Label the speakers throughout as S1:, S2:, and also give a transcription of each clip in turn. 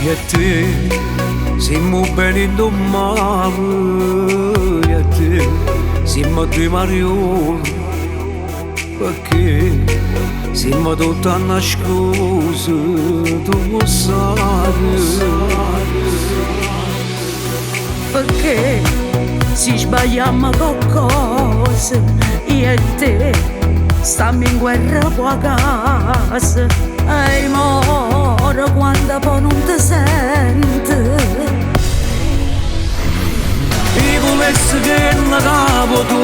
S1: e te siamo bene indomani, e te siamo due marioni, perché siamo tutti a nascosto, tu lo sai.
S2: Perché si sbagliamo qualcosa, io e te stiamo in guerra con la casa, e moro quando poi non ti sente.
S1: Io volessi che non capo tu,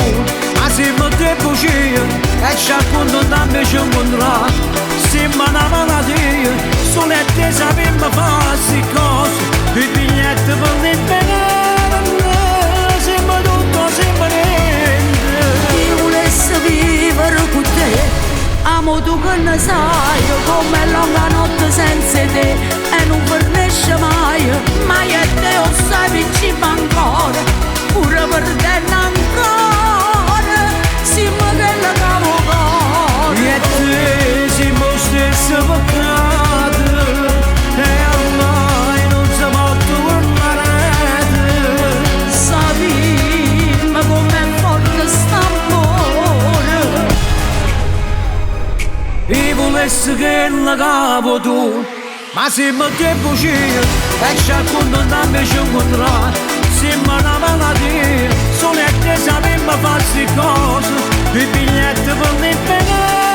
S1: ma se mi devo uscire e ci accontentiamo ci incontrare. Sembra una malattia, solo a te sappiamo fare queste cose, i biglietti per l'impegnare, sembra tutto, sembra niente.
S2: Io volessi vivere con te, amo tu che ne sai, come lunga notte senza te, e non fornisce mai, ma io e te non sai vicino ancora, pure per te ancora, siamo che la cavo cuore.
S1: Io e te siamo stessi peccati, e ormai non si può tornare.
S2: Sappiamo com'è forte st'amore.
S1: Io volessi che non capo tu, ma se mi devo uscire e ci accontentiamo ci incontrare. Sembra una malattia, solo a te sappiamo fare queste cose, i biglietti per l'impegnare.